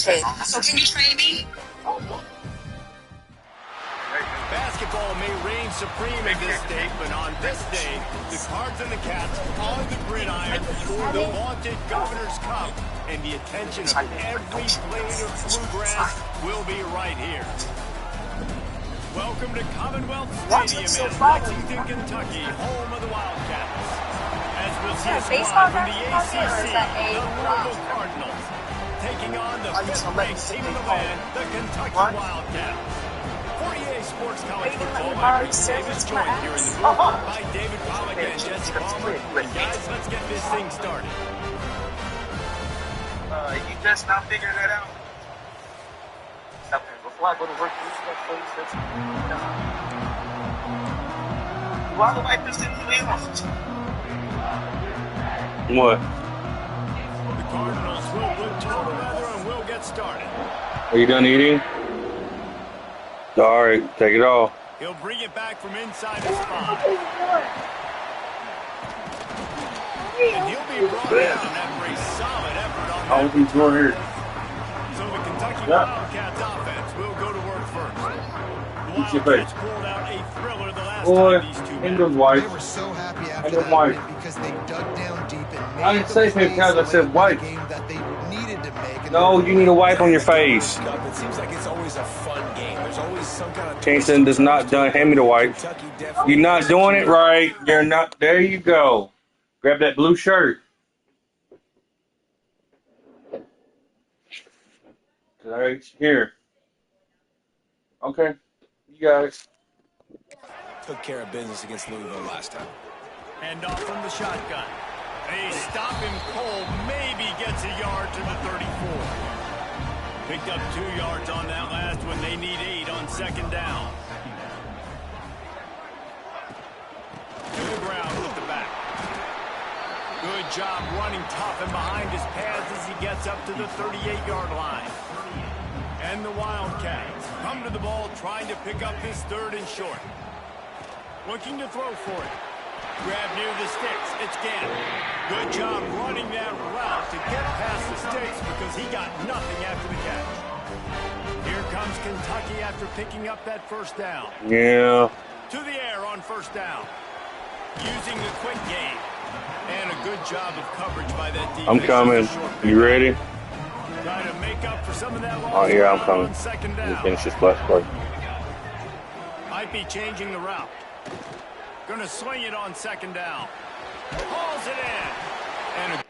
shit. So can you trade me? Basketball may reign supreme in this state, but on this day, the Cards and the Cats on the gridiron for the vaunted Governor's Cup. And the attention of every blade of bluegrass will be right here. Welcome to Commonwealth Stadium in Lexington, Kentucky, home of the Wildcats. As we'll see a squad from the ACC, the Louisville Cardinals, taking on the fifth-ranked team in the land, the Kentucky Wildcats. For EA Sports College Football, I'm Rick Davis, joined here in the booth by David Pollack and Jesse Palmer. And guys, let's get this thing started. You just now figuring that out? Before I go to work, why do I just sit What? The Cardinals will put total weather and we'll get started. Are you done eating? All right, take it off. He'll bring it back from inside his spot. And he'll be brought down after a solid effort on that. So the Kentucky Wildcats offense will go to work first. The Wildcats pulled out a thriller the last time these two met. They were so happy after that win because they dug down deep and I didn't say because I said wipe. Game that they needed to make. No, you need a wipe on your face. It seems like it's always a fun game. There's always some kind of Kingston does not done. Hand me the wipe. You're not doing it right. You're not. There you go. Grab that blue shirt. All right, here. Okay, you got it. Took care of business against Louisville last time. And off from the shotgun. A stop him cold, maybe gets a yard to the 34. Picked up 2 yards on that last one. They need 8 on second down. To the ground with the back. Good job running tough and behind his pads as he gets up to the 38-yard line. And the Wildcats come to the ball trying to pick up this 3rd and short. Looking to throw for it. Grab near the sticks. It's Gannon. Good job running that route to get past the sticks because he got nothing after the catch. Here comes Kentucky after picking up that first down. Yeah. To the air on first down. Using the quick game. And a good job of coverage by that defense. I'm coming. You ready? Trying to make up for some of that loss. Oh, yeah, I'm coming. Second Let me down. finish this last part. Might be changing the route. Gonna swing it on second down. Hauls it in. And a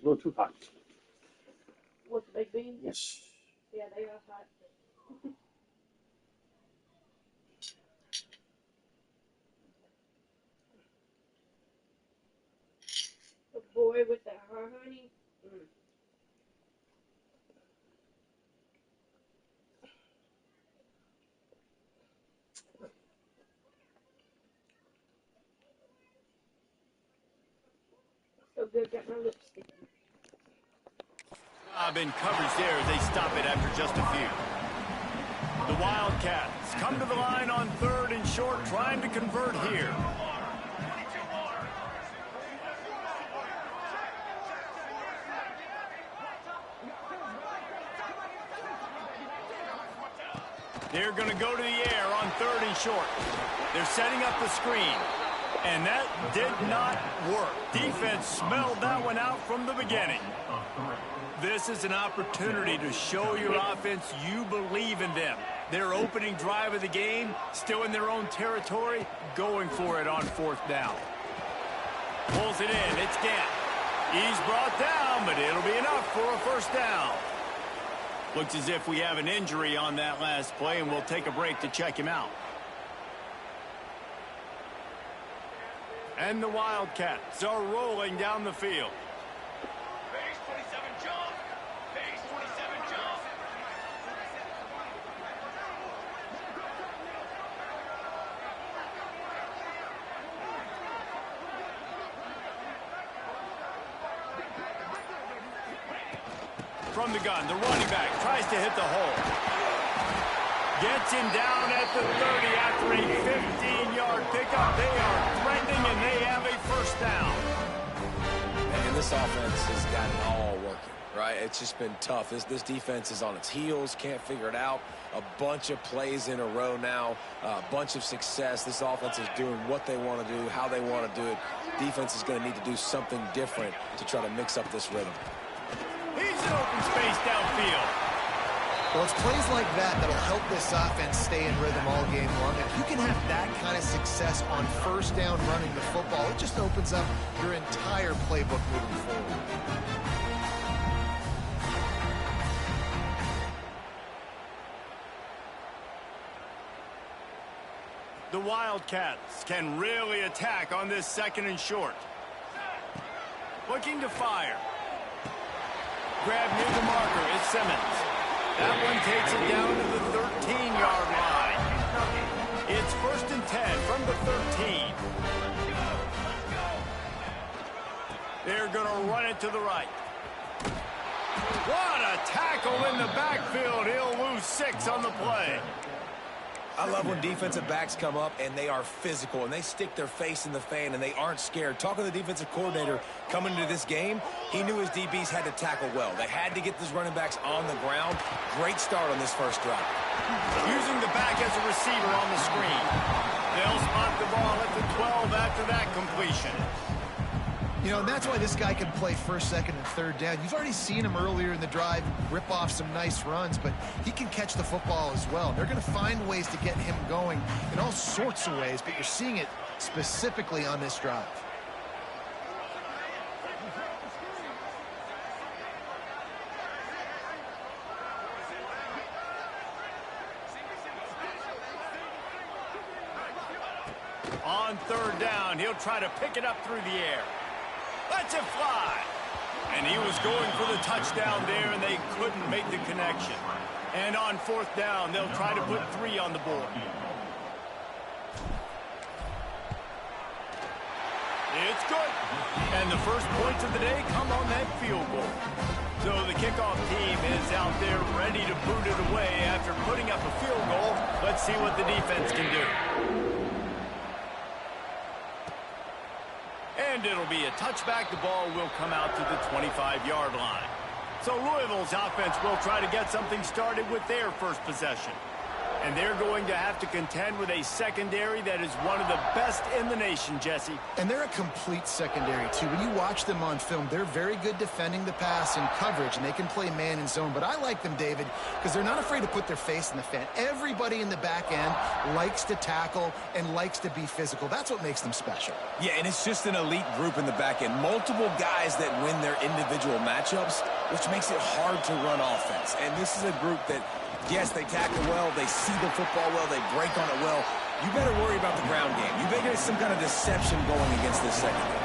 a little too hot. What's the baked beans? Yes. Yeah, they are hot. The boy with the honey. Mm. So good, got my lipstick. In coverage there as they stop it after just a few. The Wildcats come to the line on 3rd and short, trying to convert here. They're going to go to the air on 3rd and short. They're setting up the screen. And that did not work. Defense smelled that one out from the beginning. This is an opportunity to show your offense you believe in them. Their opening drive of the game, still in their own territory, going for it on 4th down. Pulls it in. It's Gant. He's brought down, but it'll be enough for a 1st down. Looks as if we have an injury on that last play, and we'll take a break to check him out. And the Wildcats are rolling down the field. Base 27 jump. Base 27 jump. From the gun, the running back tries to hit the hole. Gets him down at the 30 after a 15-yard pickup. They are threatening, and they have a 1st down. And this offense has got it all working, right? It's just been tough. This defense is on its heels, can't figure it out. A bunch of plays in a row now, a bunch of success. This offense is doing what they want to do, how they want to do it. Defense is going to need to do something different to try to mix up this rhythm. He's in open space downfield. Well, it's plays like that that'll help this offense stay in rhythm all game long. If you can have that kind of success on 1st down running the football, it just opens up your entire playbook moving forward. The Wildcats can really attack on this 2nd and short. Looking to fire. Grab near the marker. It's Simmons. That one takes it down to the 13-yard line. It's 1st and 10 from the 13. They're going to run it to the right. What a tackle in the backfield. He'll lose 6 on the play. I love when defensive backs come up and they are physical and they stick their face in the fan and they aren't scared. Talking to the defensive coordinator coming into this game, he knew his DBs had to tackle well. They had to get these running backs on the ground. Great start on this 1st drive. Using the back as a receiver on the screen. They'll spot the ball at the 12 after that completion. You know, and that's why this guy can play 1st, 2nd, and 3rd down. You've already seen him earlier in the drive rip off some nice runs, but he can catch the football as well. They're going to find ways to get him going in all sorts of ways, but you're seeing it specifically on this drive. On 3rd down, he'll try to pick it up through the air. Lets it fly. And he was going for the touchdown there, and they couldn't make the connection. And on 4th down, they'll try to put 3 on the board. It's good. And the first points of the day come on that field goal. So the kickoff team is out there ready to boot it away after putting up a field goal. Let's see what the defense can do. And it'll be a touchback. The ball will come out to the 25-yard line. So Louisville's offense will try to get something started with their first possession. And they're going to have to contend with a secondary that is one of the best in the nation, Jesse. And they're a complete secondary, too. When you watch them on film, they're very good defending the pass and coverage, and they can play man and zone. But I like them, David, because they're not afraid to put their face in the fan. Everybody in the back end likes to tackle and likes to be physical. That's what makes them special. Yeah, and it's just an elite group in the back end. Multiple guys that win their individual matchups, which makes it hard to run offense. And this is a group that, yes, they tackle well, they see the football well, they break on it well. You better worry about the ground game. You better get some kind of deception going against this secondary.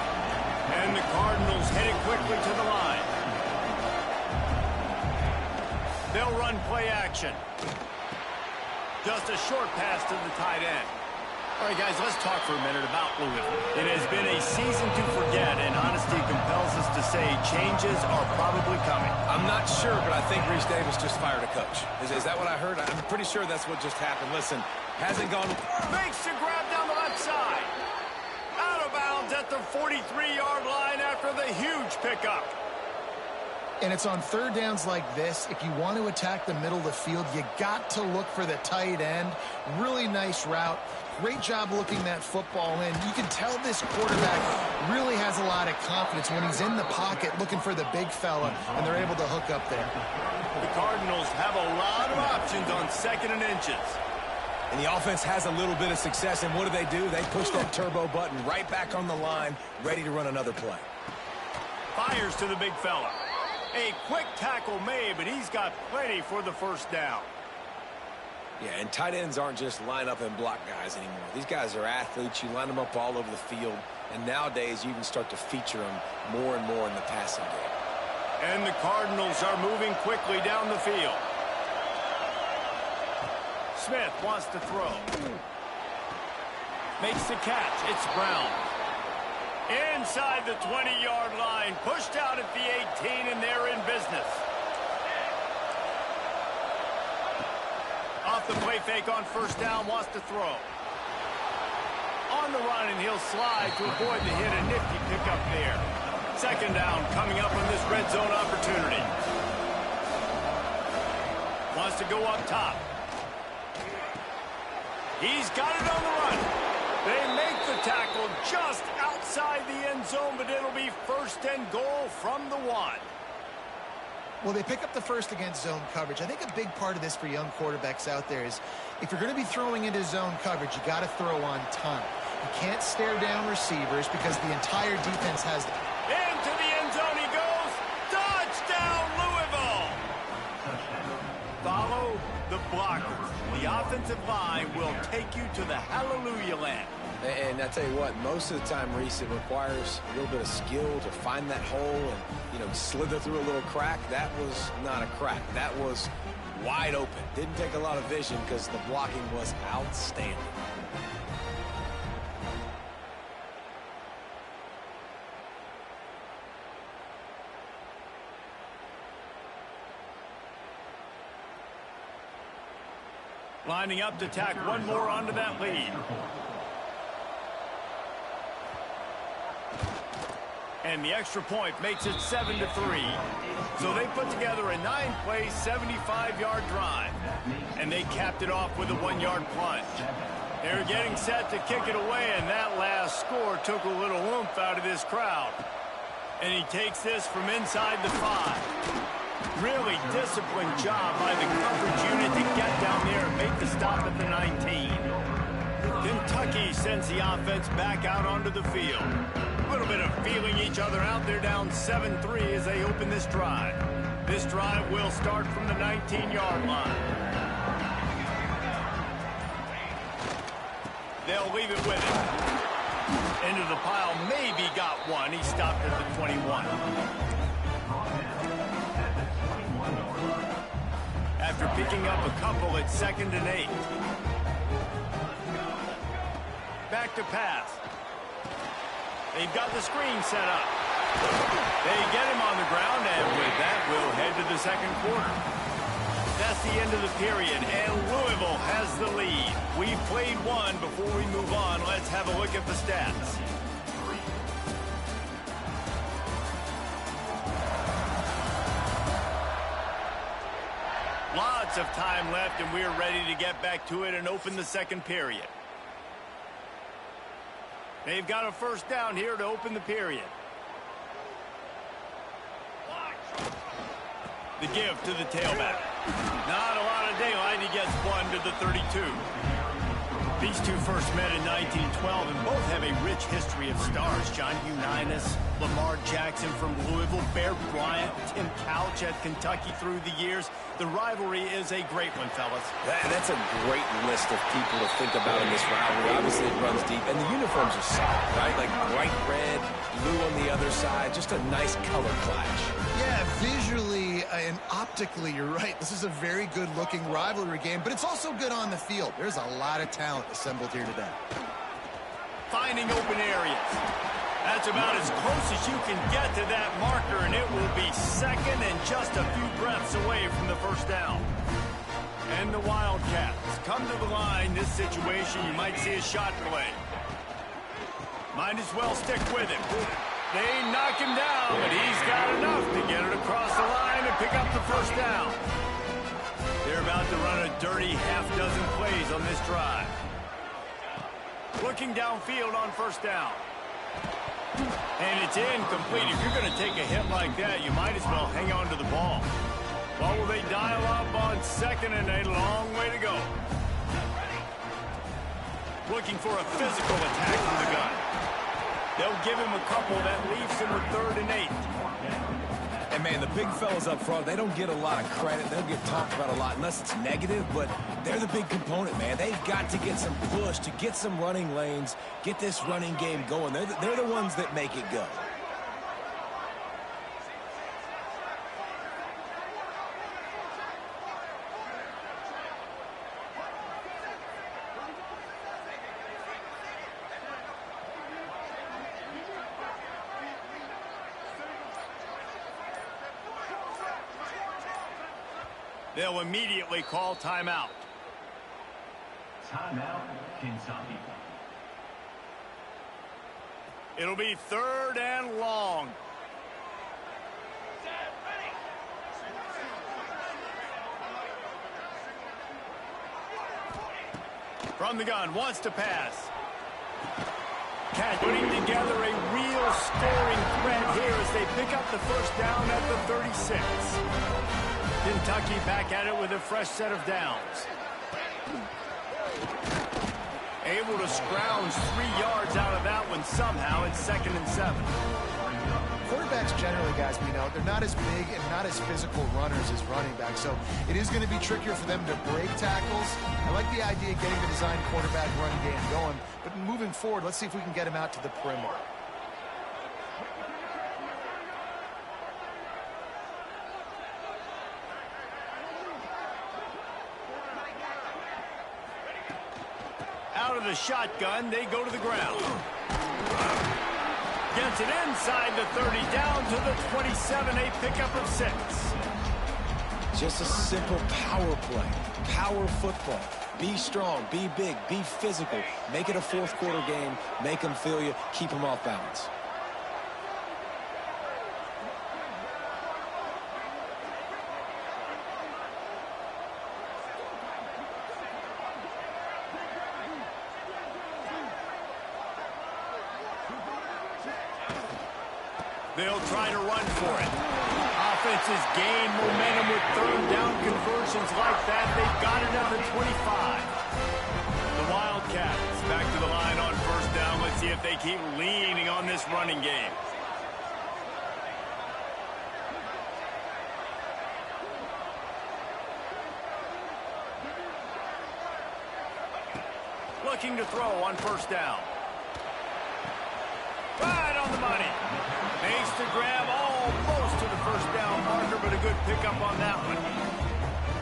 And the Cardinals headed quickly to the line. They'll run play action. Just a short pass to the tight end. All right, guys, let's talk for a minute about Louisville. It has been a season to forget, and honesty compels us to say changes are probably coming. I'm not sure, but I think Reese Davis just fired a coach. Is that what I heard? I'm pretty sure that's what just happened. Listen, hasn't gone... Makes the grab down the left side. Out of bounds at the 43-yard line after the huge pickup. And it's on third downs like this. If you want to attack the middle of the field, you got to look for the tight end. Really nice route. Great job looking that football in. You can tell this quarterback really has a lot of confidence when he's in the pocket looking for the big fella, and they're able to hook up there. The Cardinals have a lot of options on 2nd and inches. And the offense has a little bit of success, and what do? They push that turbo button right back on the line, ready to run another play. Fires to the big fella. A quick tackle made, but he's got plenty for the first down. Yeah, and tight ends aren't just line up and block guys anymore. These guys are athletes. You line them up all over the field, and nowadays you can start to feature them more and more in the passing game. And the Cardinals are moving quickly down the field. Smith wants to throw. Makes the catch. It's Brown. Inside the 20-yard line, pushed out at the 18, and they're in business. Off the play fake on first down, wants to throw. On the run, and he'll slide to avoid the hit. A nifty pickup there. 2nd down coming up on this red zone opportunity. Wants to go up top. He's got it on the run. They make the tackle just outside the end zone, but it'll be 1st and goal from the 1. Well, they pick up the first against zone coverage. I think a big part of this for young quarterbacks out there is if you're going to be throwing into zone coverage, you got to throw on time. You can't stare down receivers because the entire defense has... Into the end zone he goes. Touchdown, Louisville! Follow the blockers. The offensive line will take you to the hallelujah land. And I tell you what, most of the time, Reese, it requires a little bit of skill to find that hole and, slither through a little crack. That was not a crack. That was wide open. Didn't take a lot of vision because the blocking was outstanding. Lining up to tack one more onto that lead. And the extra point makes it 7-3. So they put together a 9-play, 75-yard drive. And they capped it off with a 1-yard plunge. They're getting set to kick it away, and that last score took a little oomph out of this crowd. And he takes this from inside the 5. Really disciplined job by the coverage unit to get down there and make the stop at the 19. Kentucky sends the offense back out onto the field. A little bit of feeling each other out. They're down 7-3 as they open this drive. This drive will start from the 19-yard line. They'll leave it with him. Into the pile, maybe got one. He stopped at the 21. After picking up a couple at 2nd and 8. Back to pass. They've got the screen set up. They get him on the ground, and with that, we'll head to the 2nd quarter. That's the end of the period, and Louisville has the lead. We've played one. Before we move on, let's have a look at the stats. Lots of time left, and we're ready to get back to it and open the second period. They've got a first down here to open the period. The give to the tailback. Not a lot of daylight. He gets one to the 32. These two first met in 1912 and both have a rich history of stars. John Unitas, Lamar Jackson from Louisville, Bear Bryant, Tim Couch at Kentucky through the years. The rivalry is a great one, fellas. That's a great list of people to think about in this rivalry. Obviously, it runs deep, and the uniforms are solid, right? Like bright red, blue on the other side, just a nice color clash. Yeah, visually and optically, you're right. This is a very good-looking rivalry game, but it's also good on the field. There's a lot of talent assembled here today. Finding open areas. That's about as close as you can get to that marker, and it will be second and just a few breaths away from the first down. And the Wildcats come to the line. This situation, you might see a shot play. Might as well stick with it. They knock him down, but he's got enough to get it across the line and pick up the first down. They're about to run a dirty half-dozen plays on this drive. Looking downfield on first down. And it's incomplete. If you're going to take a hit like that, you might as well hang on to the ball. Well, will they dial up on second and a long way to go? Looking for a physical attack from the gun. They'll give him a couple that leaves him with 3rd and 8. And, man, the big fellas up front, they don't get a lot of credit. They don't get talked about a lot unless it's negative, but they're the big component, man. They've got to get some push, to get some running lanes, get this running game going. They're the ones that make it go. They'll immediately call timeout. Timeout, Kentucky. It'll be 3rd and long. From the gun, wants to pass. Cat putting together a real scoring threat here as they pick up the first down at the 36. Kentucky back at it with a fresh set of downs. Able to scrounge 3 yards out of that one somehow. It's 2nd and 7. Quarterbacks generally, guys, we know, they're not as big and not as physical runners as running backs, so it is going to be trickier for them to break tackles. I like the idea of getting the design quarterback run game going, but moving forward, let's see if we can get him out to the perimeter. Out of the shotgun, they go to the ground. Gets it inside the 30, down to the 27, a pickup of 6. Just a simple power play, power football. Be strong, be big, be physical. Make it a 4th quarter game, make them feel you, keep them off balance. They'll try to run for it. Offenses gain momentum with 3rd down conversions like that. They've got it at the 25. The Wildcats back to the line on first down. Let's see if they keep leaning on this running game. Looking to throw on first down. Right on the money. Makes the grab almost to the first down marker, but a good pickup on that one.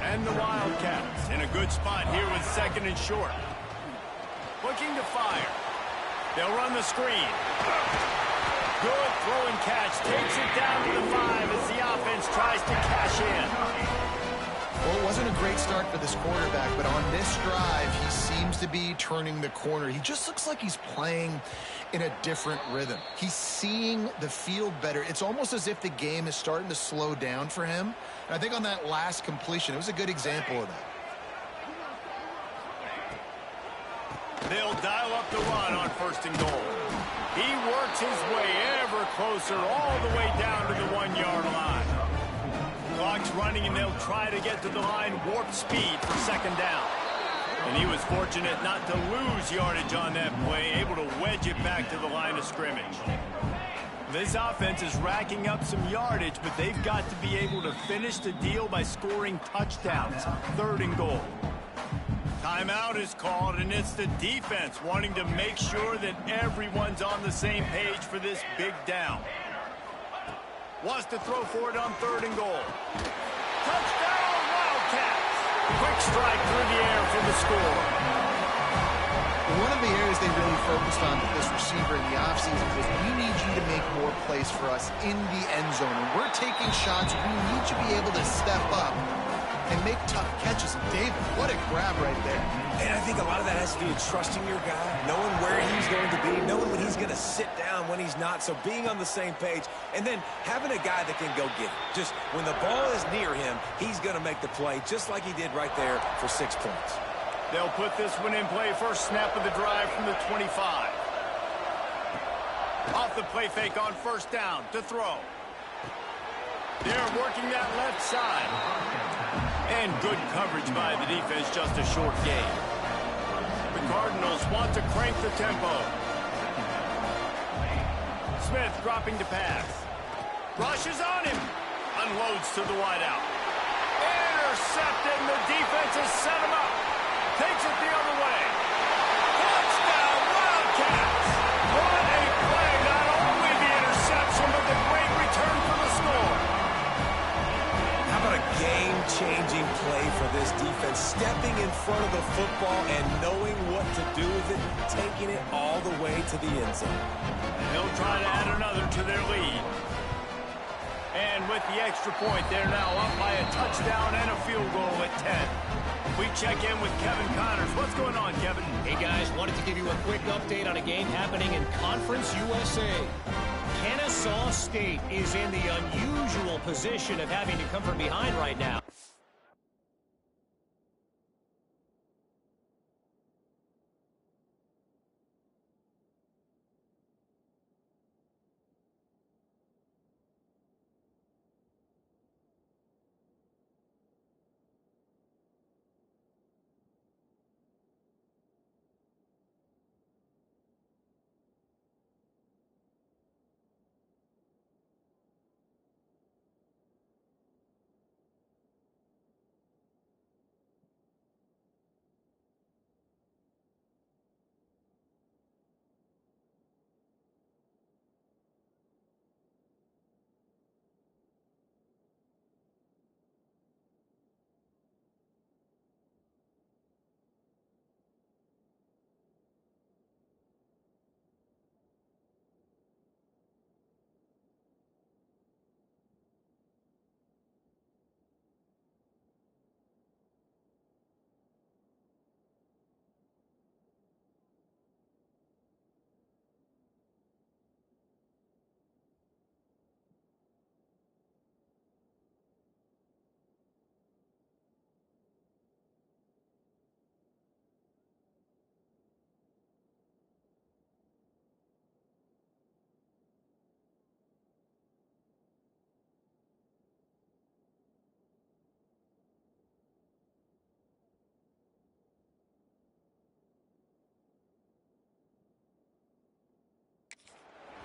And the Wildcats in a good spot here with 2nd and short. Looking to fire. They'll run the screen. Good throw and catch. Takes it down to the 5 as the offense tries to cash in. Well, it wasn't a great start for this quarterback, but on this drive, he seems to be turning the corner. He just looks like he's playing in a different rhythm. He's seeing the field better. It's almost as if the game is starting to slow down for him. And I think on that last completion, it was a good example of that. They'll dial up the run on 1st and goal. He works his way ever closer all the way down to the 1-yard line. Clock's running, and they'll try to get to the line warp speed for 2nd down. And he was fortunate not to lose yardage on that play, able to wedge it back to the line of scrimmage. This offense is racking up some yardage, but they've got to be able to finish the deal by scoring touchdowns. 3rd and goal. Timeout is called, and it's the defense wanting to make sure that everyone's on the same page for this big down. Wants to throw for it on 3rd and goal. Touchdown, Wildcats! Quick strike through the air for the score. One of the areas they really focused on with this receiver in the offseason was we need you to make more plays for us in the end zone. And we're taking shots. We need you to be able to step up and make tough catches. David, what a grab right there. And I think a lot of that has to do with trusting your guy, knowing where he's going to be, knowing when he's going to sit down, when he's not. So being on the same page, and then having a guy that can go get it. Just when the ball is near him, he's going to make the play, just like he did right there for 6 points. They'll put this one in play. First snap of the drive from the 25. Off the play fake on 1st down to throw. They're working that left side. And good coverage by the defense, just a short gain. The Cardinals want to crank the tempo. Smith dropping to pass. Rushes on him. Unloads to the wideout. Intercepted, and the defense has set him up. Takes it the other way. Touchdown, Wildcats! What a play! Not only the interception, but the great return for the score. How about a game-changing play for this defense? Stepping in front of the football and knowing what to do with it, taking it all the way to the end zone. And they'll try to add another to their lead. And with the extra point, they're now up by a touchdown and a field goal at 10. We check in with Kevin Connors. What's going on, Kevin? Hey, guys. Wanted to give you a quick update on a game happening in Conference USA. Kennesaw State is in the unusual position of having to come from behind right now.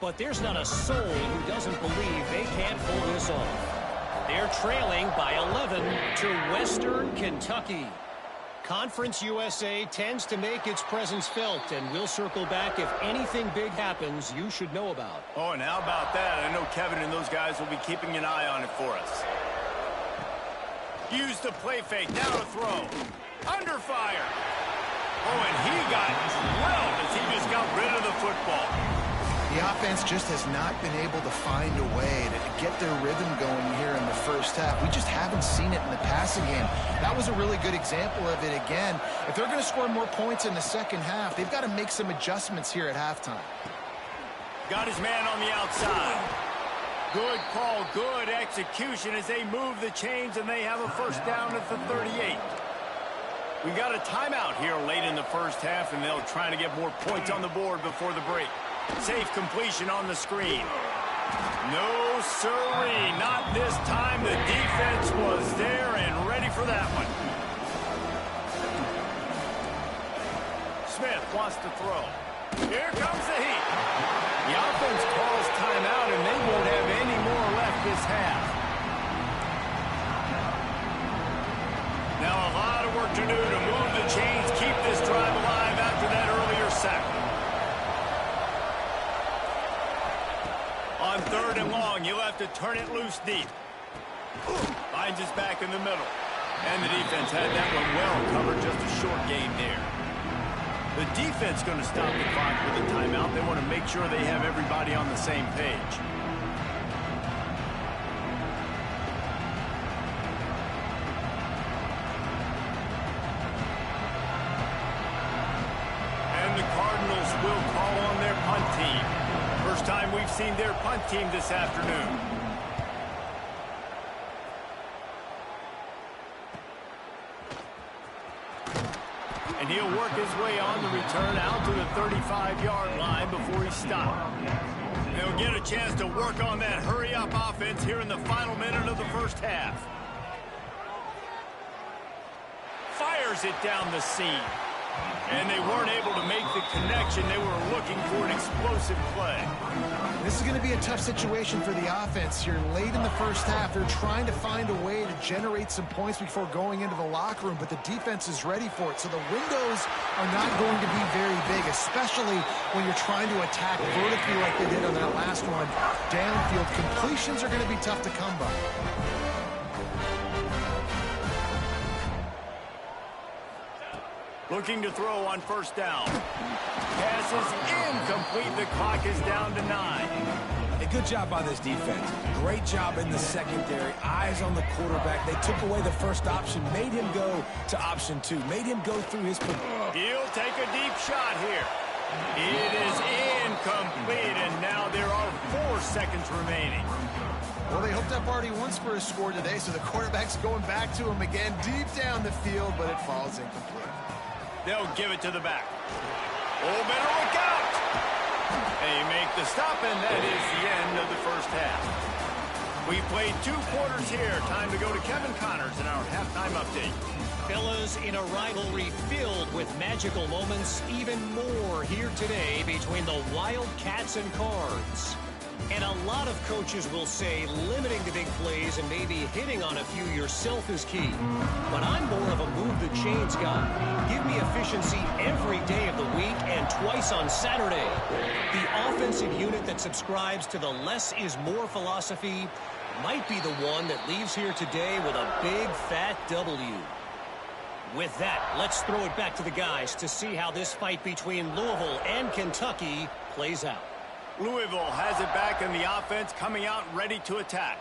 But there's not a soul who doesn't believe they can't pull this off. They're trailing by 11 to Western Kentucky. Conference USA tends to make its presence felt, and we'll circle back if anything big happens you should know about. Oh, and how about that? I know Kevin and those guys will be keeping an eye on it for us. Use the play fake. Now to throw. Under fire. Oh, and he got drilled as he just got rid of the football. The offense just has not been able to find a way to get their rhythm going here in the first half. We just haven't seen it in the passing game. That was a really good example of it again. If they're going to score more points in the second half, they've got to make some adjustments here at halftime. Got his man on the outside. Good call, good execution as they move the chains, and they have a first down at the 38. We got a timeout here late in the first half, and they'll try to get more points on the board before the break. Safe completion on the screen. No sirree, not this time. The defense was there and ready for that one. Smith wants to throw. Here comes the heat. The offense calls timeout, and they won't have any more left this half. Now a lot of work to do to move the chains, keep this drive alive after that earlier sack. On 3rd and long, you'll have to turn it loose deep. Finds his back in the middle. And the defense had that one well covered, just a short gain there. The defense going to stop the clock with a timeout. They want to make sure they have everybody on the same page. And the Cardinals will call on their punt team. First time we've seen their punt team this afternoon. And he'll work his way on the return out to the 35-yard line before he stopped. They'll get a chance to work on that hurry-up offense here in the final minute of the first half. Fires it down the seam. And they weren't able to make the connection. They were looking for an explosive play. This is going to be a tough situation for the offense here late in the first half. They're trying to find a way to generate some points before going into the locker room, but the defense is ready for it. So the windows are not going to be very big, especially when you're trying to attack vertically like they did on that last one. Downfield completions are going to be tough to come by. Looking to throw on first down. Pass is incomplete. The clock is down to 9. A good job by this defense. Great job in the secondary. Eyes on the quarterback. They took away the first option, made him go to option 2, made him go through his... He'll take a deep shot here. It is incomplete, and now there are 4 seconds remaining. Well, they hooked up already once for a score today, so the quarterback's going back to him again deep down the field, but it falls incomplete. They'll give it to the back. Oh, better look out! They make the stop, and that is the end of the first half. We played 2 quarters here. Time to go to Kevin Connors in our halftime update. Fellas, in a rivalry filled with magical moments, even more here today between the Wildcats and Cards. And a lot of coaches will say limiting the big plays and maybe hitting on a few yourself is key. But I'm more of a move-the-chains guy. Give me efficiency every day of the week and twice on Saturday. The offensive unit that subscribes to the less is more philosophy might be the one that leaves here today with a big, fat W. With that, let's throw it back to the guys to see how this fight between Louisville and Kentucky plays out. Louisville has it back, and the offense coming out ready to attack.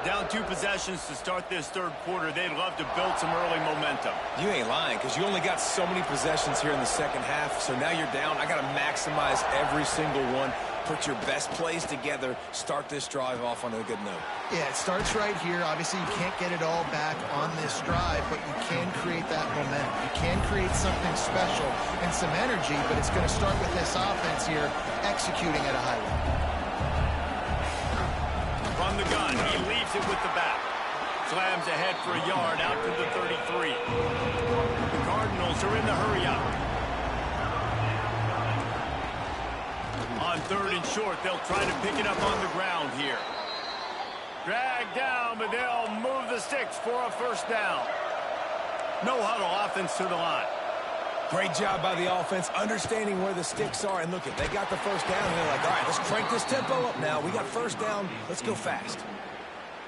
Down 2 possessions to start this 3rd quarter. They'd love to build some early momentum. You ain't lying, because you only got so many possessions here in the second half, so now you're down. I got to maximize every single one. Put your best plays together. Start this drive off on a good note. Yeah, it starts right here. Obviously, you can't get it all back on this drive, but you can create that momentum. You can create something special and some energy, but it's going to start with this offense here executing at a high level. From the gun, he leaves it with the back. Slams ahead for a yard out to the 33. The Cardinals are in the hurry-up. On 3rd and short, they'll try to pick it up on the ground here. Dragged down, but they'll move the sticks for a first down. No huddle offense to the line. Great job by the offense, understanding where the sticks are. And look, they got the first down, and they're like, all right, let's crank this tempo up now. We got first down. Let's go fast.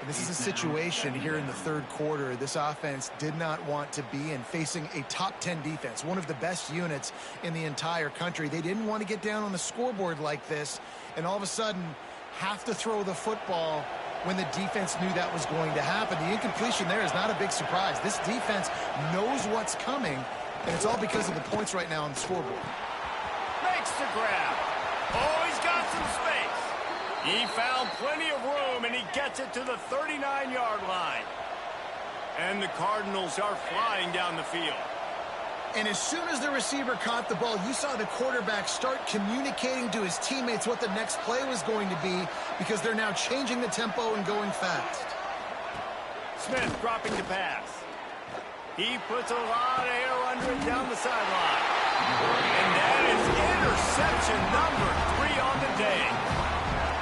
And this is a situation here in the third quarter this offense did not want to be in, facing a top 10 defense, one of the best units in the entire country. They didn't want to get down on the scoreboard like this and all of a sudden have to throw the football when the defense knew that was going to happen. The incompletion there is not a big surprise. This defense knows what's coming, and it's all because of the points right now on the scoreboard. Makes the grab. Oh, he's got some space. He found plenty of room, and he gets it to the 39-yard line. And the Cardinals are flying down the field. And as soon as the receiver caught the ball, you saw the quarterback start communicating to his teammates what the next play was going to be because they're now changing the tempo and going fast. Smith dropping the pass. He puts a lot of air under it down the sideline. And that is interception number 3 on the day.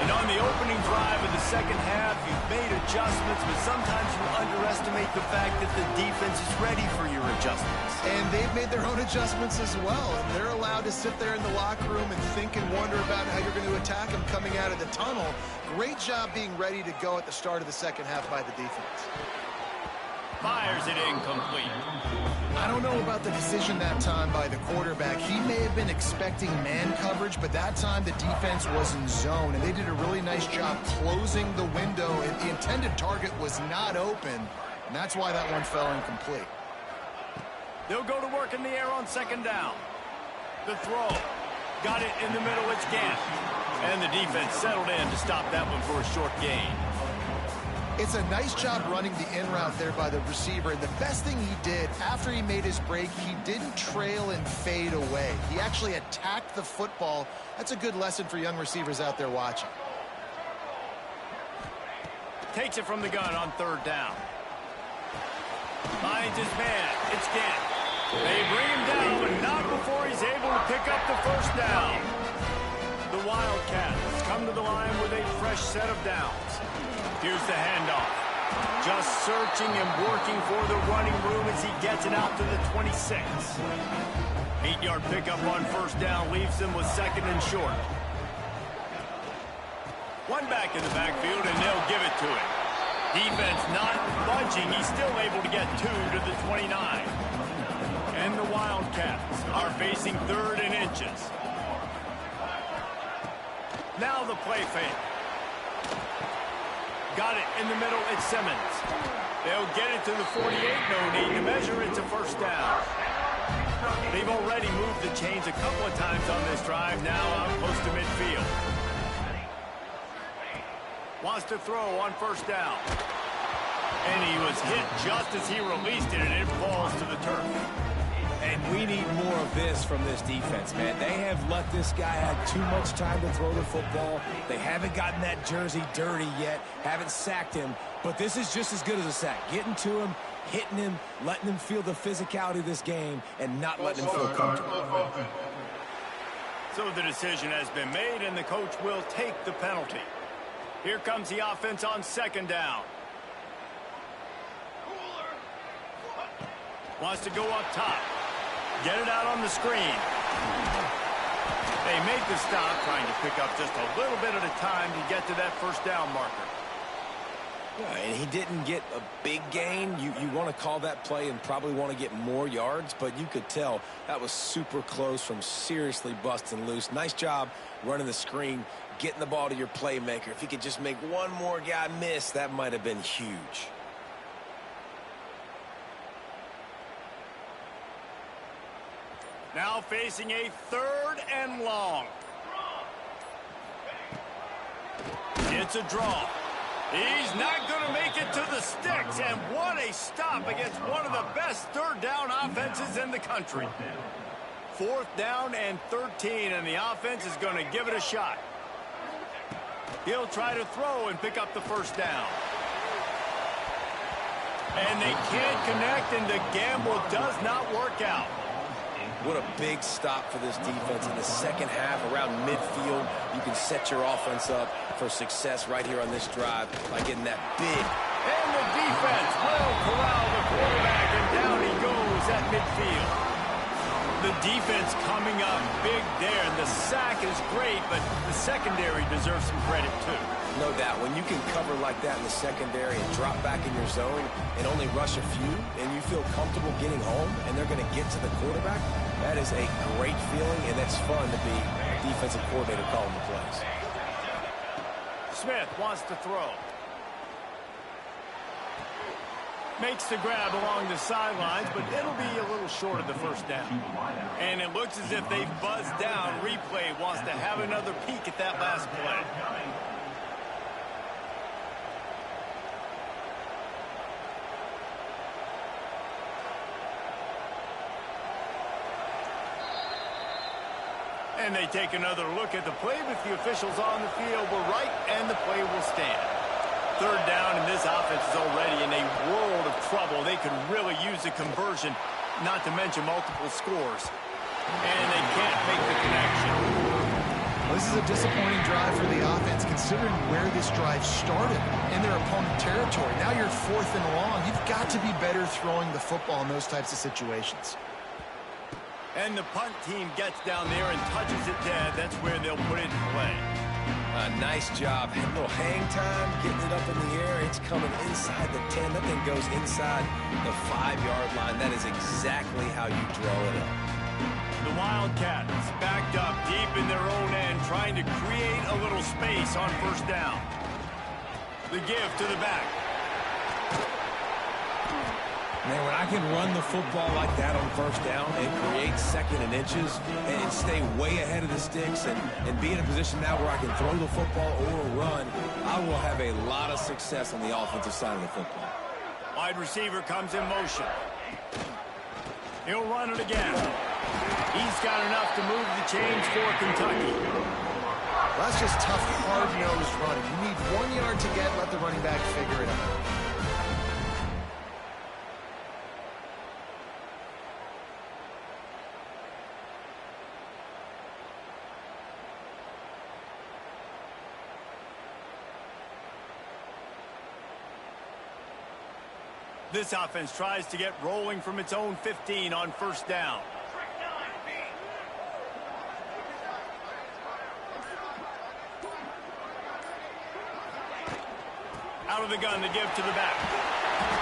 And on the opening drive of the second half, you've made adjustments, but sometimes you underestimate the fact that the defense is ready for your adjustments. And they've made their own adjustments as well, and they're allowed to sit there in the locker room and think and wonder about how you're going to attack them coming out of the tunnel. Great job being ready to go at the start of the second half by the defense. Fires it incomplete. I don't know about the decision that time by the quarterback. He may have been expecting man coverage, but that time the defense was in zone, and they did a really nice job closing the window, and the intended target was not open, and that's why that one fell incomplete. They'll go to work in the air on second down. The throw. Got it in the middle. It's Gant. And the defense settled in to stop that one for a short gain. It's a nice job running the in route there by the receiver. And the best thing he did after he made his break, he didn't trail and fade away. He actually attacked the football. That's a good lesson for young receivers out there watching. Takes it from the gun on third down. Finds his man. It's Gant. They bring him down, but not before he's able to pick up the first down. The Wildcats come to the line with a fresh set of downs. Here's the handoff. Just searching and working for the running room as he gets it out to the 26. 8-yard pickup on first down leaves them with second and short. One back in the backfield, and they'll give it to him. Defense not budging. He's still able to get 2 to the 29. And the Wildcats are facing third and inches. Now the play fake. Got it in the middle. It's Simmons. They'll get it to the 48. No need to measure. It's a first down. They've already moved the chains a couple of times on this drive. Now out close to midfield. Wants to throw on first down. And he was hit just as he released it, and it falls to the turf. And we need more of this from this defense, man. They have let this guy have too much time to throw the football. They haven't gotten that jersey dirty yet, haven't sacked him. But this is just as good as a sack. Getting to him, hitting him, letting him feel the physicality of this game, and not letting him feel comfortable. So the decision has been made, and the coach will take the penalty. Here comes the offense on second down. Wants to go up top. Get it out on the screen. They make the stop, trying to pick up just a little bit at a time to get to that first down marker. Yeah, and he didn't get a big gain. You want to call that play and probably want to get more yards, but you could tell that was super close from seriously busting loose. Nice job running the screen, getting the ball to your playmaker. If he could just make one more guy miss, that might have been huge. Now facing a third and long. It's a draw. He's not going to make it to the sticks, and what a stop against one of the best third down offenses in the country. Fourth down and 13, and the offense is going to give it a shot. He'll try to throw and pick up the first down. And they can't connect, and the gamble does not work out. What a big stop for this defense in the second half around midfield. You can set your offense up for success right here on this drive by getting that big. And the defense will corral the quarterback, and down he goes at midfield. The defense coming up big there, and the sack is great, but the secondary deserves some credit too. No doubt. When you can cover like that in the secondary and drop back in your zone and only rush a few, and you feel comfortable getting home, and they're going to get to the quarterback, that is a great feeling, and it's fun to be a defensive coordinator calling the plays. Smith wants to throw. Makes the grab along the sidelines, but it'll be a little short of the first down. And it looks as if they've buzzed down. Replay wants to have another peek at that last play. And they take another look at the play, but the officials on the field were right, and the play will stand. Third down, and this offense is already in a world of trouble. They could really use a conversion, not to mention multiple scores. And they can't make the connection. Well, this is a disappointing drive for the offense, considering where this drive started in their opponent territory. Now you're 4th and long. You've got to be better throwing the football in those types of situations. And the punt team gets down there and touches it dead. That's where they'll put it in play. Nice job. A little hang time, getting it up in the air. It's coming inside the 10. That thing goes inside the 5-yard line. That is exactly how you draw it up. The Wildcats backed up deep in their own end, trying to create a little space on first down. The give to the back. Man, when I can run the football like that on first down and create second and inches and stay way ahead of the sticks and be in a position now where I can throw the football or run, I will have a lot of success on the offensive side of the football. Wide receiver comes in motion. He'll run it again. He's got enough to move the chains for Kentucky. Well, that's just tough, hard-nosed running. You need 1 yard to get, let the running back figure it out. This offense tries to get rolling from its own 15 on first down. Out of the gun, the give to the back.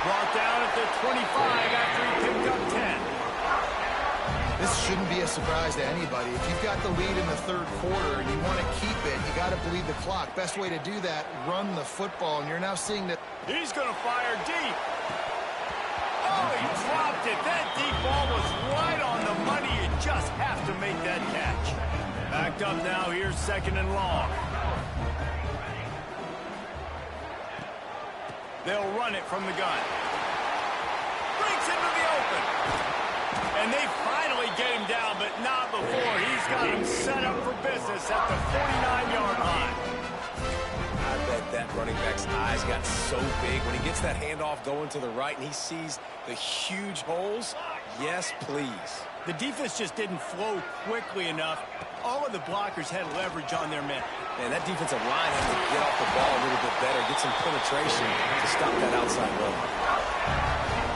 Brought down at the 25 after he picked up 10. This shouldn't be a surprise to anybody. If you've got the lead in the third quarter and you want to keep it, you got to bleed the clock. Best way to do that, run the football, and you're now seeing that. He's going to fire deep. Oh, he dropped it. That deep ball was right on the money. You just have to make that catch. Backed up now. Here's 2nd and long. They'll run it from the gun. Breaks into the open. And they finally get him down, but not before. He's got him set up for business at the 49-yard line. I bet that running back's eyes got so big when he gets that handoff going to the right and he sees the huge holes. Yes, please. The defense just didn't flow quickly enough. All of the blockers had leverage on their men. And that defensive line had to get off the ball a little bit better, get some penetration to stop that outside run.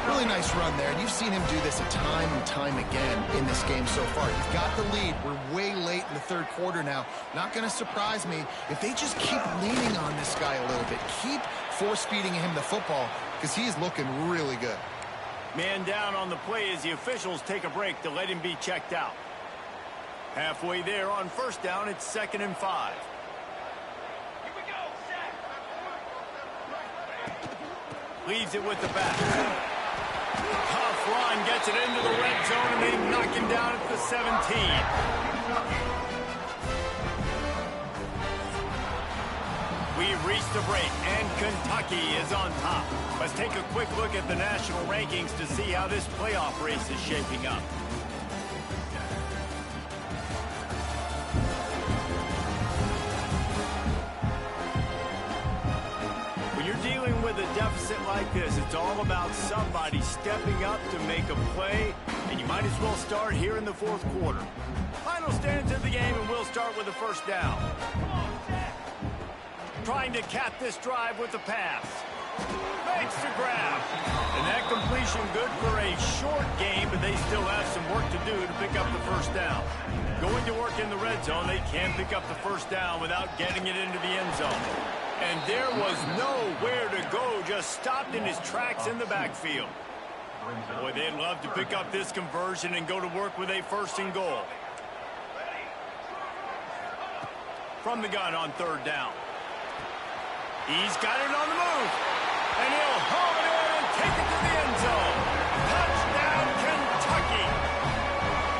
Really nice run there, and you've seen him do this a time and time again in this game so far. You've got the lead. We're way late in the third quarter now. Not going to surprise me if they just keep leaning on this guy a little bit. Keep force-feeding him the football because he's looking really good. Man down on the play as the officials take a break to let him be checked out. Halfway there on first down, it's 2nd and 5. Here we go, set. Leaves it with the back. Tough run, gets it into the red zone, and they knock him down at the 17. We've reached a break, and Kentucky is on top. Let's take a quick look at the national rankings to see how this playoff race is shaping up. When you're dealing with a deficit like this, it's all about somebody stepping up to make a play, and you might as well start here in the fourth quarter. Final stands of the game, and we'll start with the first down. Trying to cap this drive with the pass. Makes the grab. And that completion good for a short game, but they still have some work to do to pick up the first down. Going to work in the red zone, they can pick up the first down without getting it into the end zone. And there was nowhere to go, just stopped in his tracks in the backfield. Boy, they'd love to pick up this conversion and go to work with a 1st and goal. From the gun on 3rd down. He's got it on the move. And he'll home it in and take it to the end zone. Touchdown, Kentucky.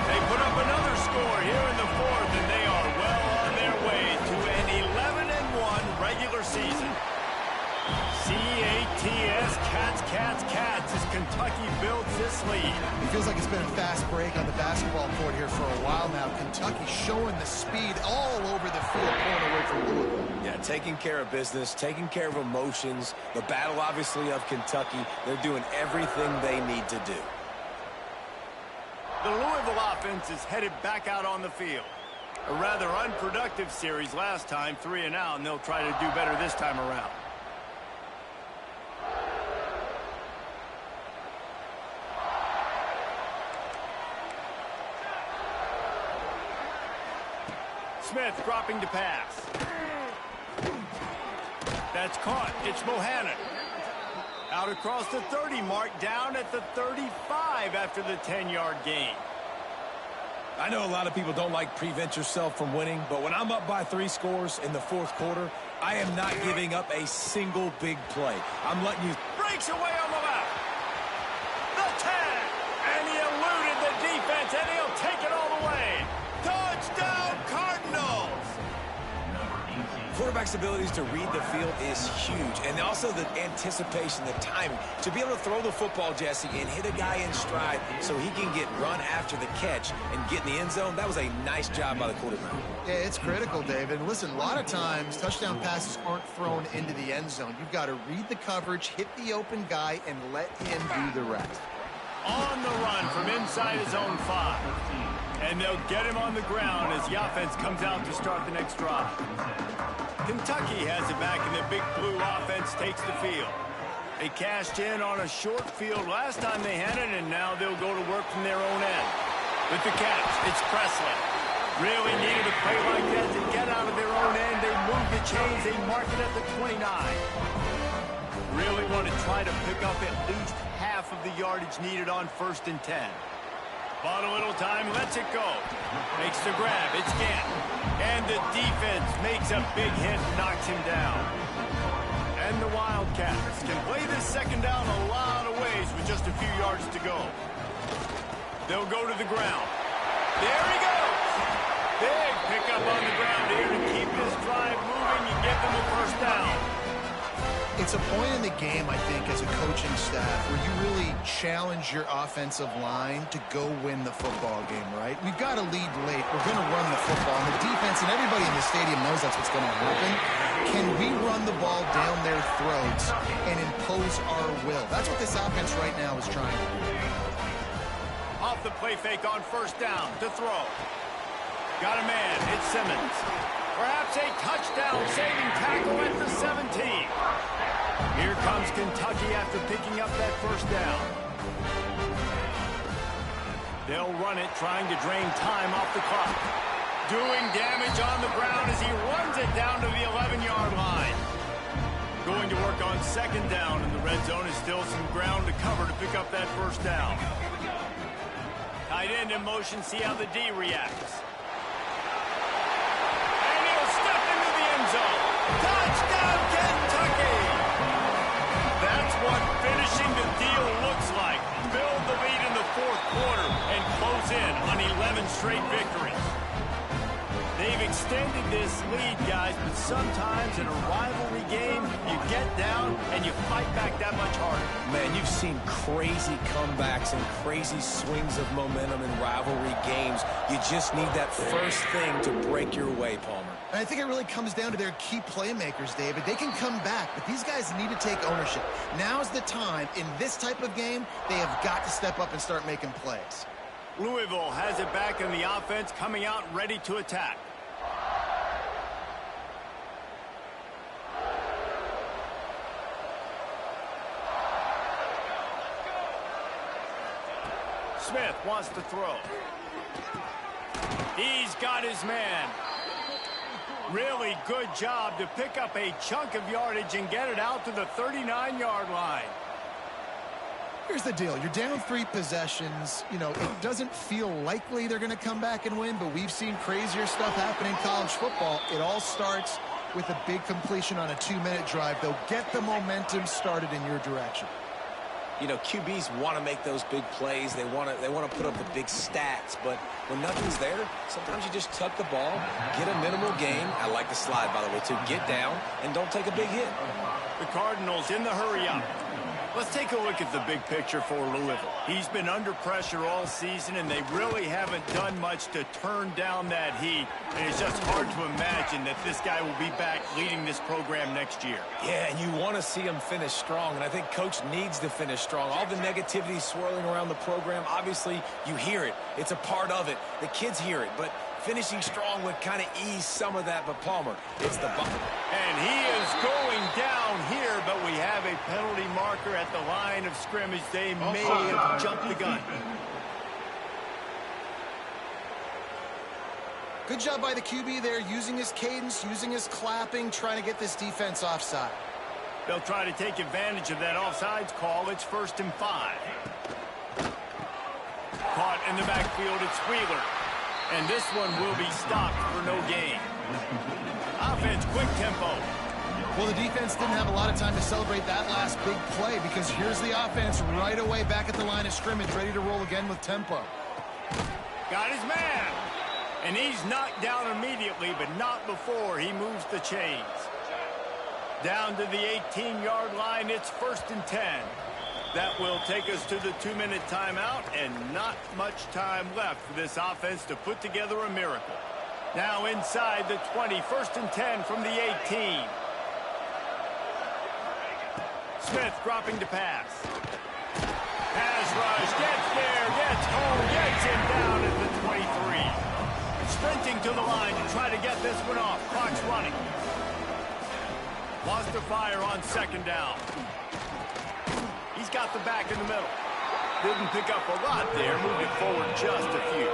They put up another score here in the 4th, and they are well on their way to an 11-1 regular season. C-A-T-S, Cats, as Kentucky builds this lead. It feels like it's been a fast break on the basketball court here for a while now. Kentucky showing the speed all over the field, pulling away from Louisville. Yeah, taking care of business, taking care of emotions. The battle, obviously, of Kentucky. They're doing everything they need to do. The Louisville offense is headed back out on the field. A rather unproductive series last time, 3 and out, and they'll try to do better this time around. Smith dropping to pass. That's caught. It's Bohannon. Out across the 30 mark, down at the 35 after the 10-yard gain. I know a lot of people don't like prevent yourself from winning, but when I'm up by 3 scores in the 4th quarter, I am not giving up a single big play. I'm letting you... Breaks away on the left. The tag. And he eluded the defense, and he'll take it all the way. Touchdown, Cardinals! Quarterback's abilities to read the field is huge, and also the anticipation, the timing. To be able to throw the football, Jesse, and hit a guy in stride so he can get run after the catch and get in the end zone, that was a nice job by the quarterback. Yeah, it's critical, David. And listen, a lot of times touchdown passes aren't thrown into the end zone. You've got to read the coverage, hit the open guy, and let him do the rest. On the run from inside his own 5. And they'll get him on the ground as the offense comes out to start the next drive. Kentucky has it back, and the big blue offense takes the field. They cashed in on a short field last time they had it, and now they'll go to work from their own end. With the catch, it's Presley. Really needed a play like that to get out of their own end. They move the chains. They mark it at the 29. Really want to try to pick up at least half of the yardage needed on 1st and 10. Bought a little time, lets it go. Makes the grab, it's Gant. And the defense makes a big hit, knocks him down. And the Wildcats can play this 2nd down a lot of ways with just a few yards to go. They'll go to the ground. There he goes! Big pickup on the ground here to keep this drive moving and give them a 1st down. It's a point in the game, I think, as a coaching staff where you really challenge your offensive line to go win the football game, right? We've got to lead late. We're going to run the football. And the defense and everybody in the stadium knows that's what's going to happen. Can we run the ball down their throats and impose our will? That's what this offense right now is trying to do. Off the play fake on 1st down to throw. Got a man. It's Simmons. Perhaps a touchdown-saving tackle at the 17. Here comes Kentucky after picking up that 1st down. They'll run it, trying to drain time off the clock. Doing damage on the ground as he runs it down to the 11-yard line. Going to work on 2nd down, and the red zone is still some ground to cover to pick up that 1st down. Tight end in motion, see how the D reacts. And he'll step into the end zone. Touchdown, Kentucky! That's what finishing the deal looks like. Build the lead in the 4th quarter and close in on 11 straight victories. They've extended this lead, guys, but sometimes in a rivalry game, you get down and you fight back that much harder. Man, you've seen crazy comebacks and crazy swings of momentum in rivalry games. You just need that first thing to break your way, Palmer. And I think it really comes down to their key playmakers, David. They can come back, but these guys need to take ownership. Now's the time. In this type of game, they have got to step up and start making plays. Louisville has it back in the offense, coming out ready to attack. Smith wants to throw. He's got his man. Really good job to pick up a chunk of yardage and get it out to the 39-yard line. Here's the deal. You're down 3 possessions. You know, it doesn't feel likely they're going to come back and win, but we've seen crazier stuff happen in college football. It all starts with a big completion on a 2-minute drive. They'll get the momentum started in your direction. You know, QBs want to make those big plays. They want to put up the big stats. But when nothing's there, sometimes you just tuck the ball, get a minimal gain. I like the slide, by the way, too. Get down and don't take a big hit. The Cardinals in the hurry up. Let's take a look at the big picture for Louisville. He's been under pressure all season, and they really haven't done much to turn down that heat. And it's just hard to imagine that this guy will be back leading this program next year. Yeah, and you want to see him finish strong, and I think Coach needs to finish strong. All the negativity swirling around the program, obviously, you hear it. It's a part of it. The kids hear it, but finishing strong would kind of ease some of that. But Palmer, it's the ball. And he is going down here, but we have a penalty marker at the line of scrimmage. They may have jumped the gun. Good job by the QB there, using his cadence, using his clapping, trying to get this defense offside. They'll try to take advantage of that offsides call. It's 1st and 5. Caught in the backfield, it's Wheeler. And this one will be stopped for no gain. Offense, quick tempo. Well, the defense didn't have a lot of time to celebrate that last big play because here's the offense right away back at the line of scrimmage, ready to roll again with tempo. Got his man. And he's knocked down immediately, but not before he moves the chains. Down to the 18-yard line, it's 1st and 10. That will take us to the 2-minute timeout, and not much time left for this offense to put together a miracle. Now inside the 20, 1st and 10 from the 18. Smith dropping to pass. Pass rush, gets there, gets home, gets him down at the 23. Sprinting to the line to try to get this one off. Clock's running. Lost the fire on 2nd down. He's got the back in the middle. Didn't pick up a lot there, moving forward just a few.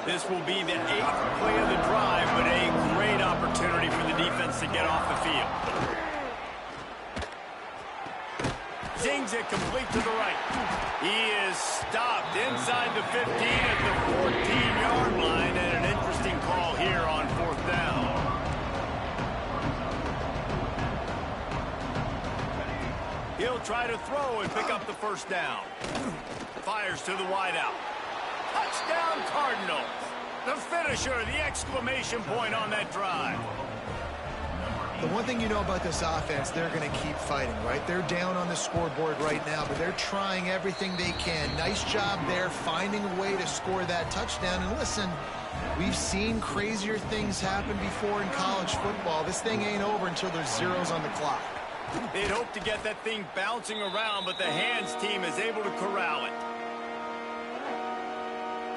This will be the 8th play of the drive, but a great opportunity for the defense to get off the field. Zings it complete to the right. He is stopped inside the 15 at the 14-yard line, and an interesting call here on 4th down. He'll try to throw and pick up the 1st down. Fires to the wideout. Touchdown Cardinals. The finisher, the exclamation point on that drive. The one thing you know about this offense, they're going to keep fighting, right? They're down on the scoreboard right now, but they're trying everything they can. Nice job there, finding a way to score that touchdown. And listen, we've seen crazier things happen before in college football. This thing ain't over until there's zeros on the clock. They'd hope to get that thing bouncing around, but the hands team is able to corral it.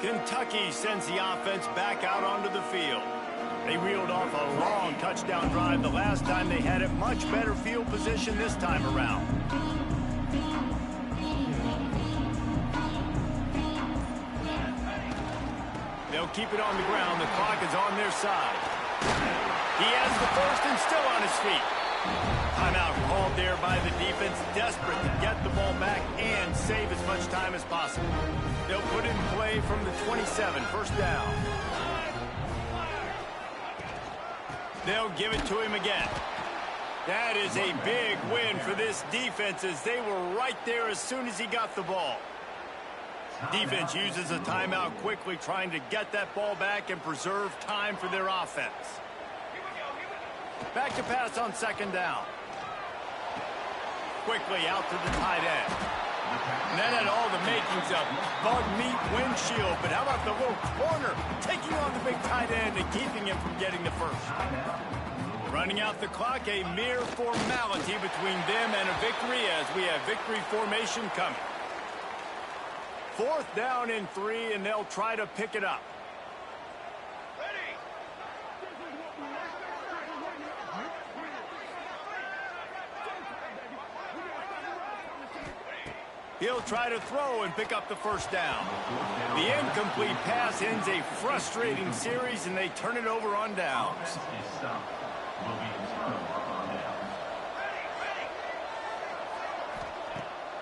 Kentucky sends the offense back out onto the field. They reeled off a long touchdown drive the last time they had it. Much better field position this time around. They'll keep it on the ground. The clock is on their side. He has the 1st and still on his feet. Timeout called there by the defense, desperate to get the ball back and save as much time as possible. They'll put in play from the 27, 1st down. They'll give it to him again. That is a big win for this defense as they were right there as soon as he got the ball. Defense uses a timeout quickly, trying to get that ball back and preserve time for their offense. Back to pass on 2nd down. Quickly out to the tight end. And that had all the makings of bug meat windshield. But how about the little corner taking on the big tight end and keeping him from getting the 1st? Running out the clock, a mere formality between them and a victory as we have victory formation coming. 4th down and 3, and they'll try to pick it up. He'll try to throw and pick up the first down. The incomplete pass ends a frustrating series, and they turn it over on downs.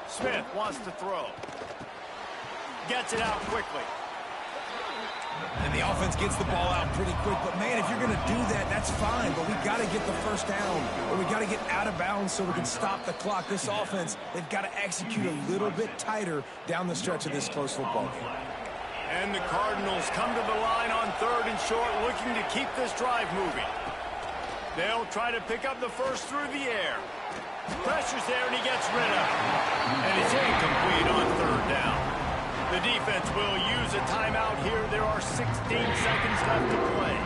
Smith wants to throw. Gets it out quickly. And the offense gets the ball out pretty quick. But, man, if you're going to do that, that's fine. But we got to get the first down, or we got to get out of bounds so we can stop the clock. This offense, they've got to execute a little bit tighter down the stretch of this close football game. And the Cardinals come to the line on 3rd and short, looking to keep this drive moving. They'll try to pick up the first through the air. Pressure's there, and he gets rid of it. And it's incomplete on 3rd down. The defense will use a timeout here. There are 16 seconds left to play.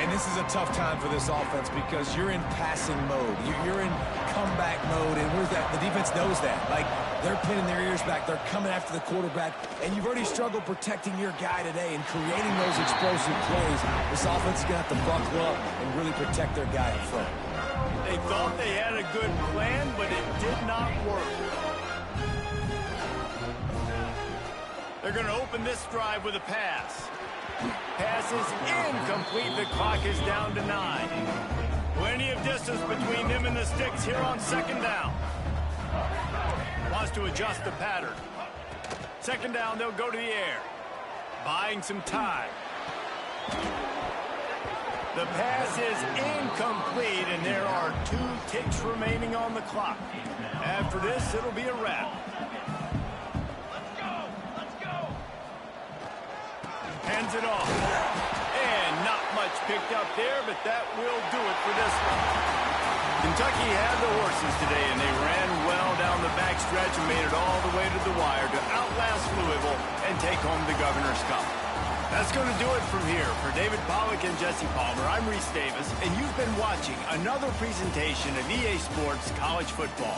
And this is a tough time for this offense because you're in passing mode. You're in comeback mode, and where's that? The defense knows that. Like, they're pinning their ears back. They're coming after the quarterback, and you've already struggled protecting your guy today and creating those explosive plays. This offense is going to have to buckle up and really protect their guy in front. They thought they had a good plan, but it did not work. They're going to open this drive with a pass. Pass is incomplete. The clock is down to 9. Plenty of distance between them and the sticks here on 2nd down. Wants to adjust the pattern. 2nd down, they'll go to the air. Buying some time. The pass is incomplete, and there are 2 ticks remaining on the clock. After this, it'll be a wrap. Hands it off. And not much picked up there, but that will do it for this one. Kentucky had the horses today, and they ran well down the backstretch and made it all the way to the wire to outlast Louisville and take home the Governor's Cup. That's going to do it from here. For David Pollack and Jesse Palmer, I'm Reese Davis, and you've been watching another presentation of EA Sports College Football.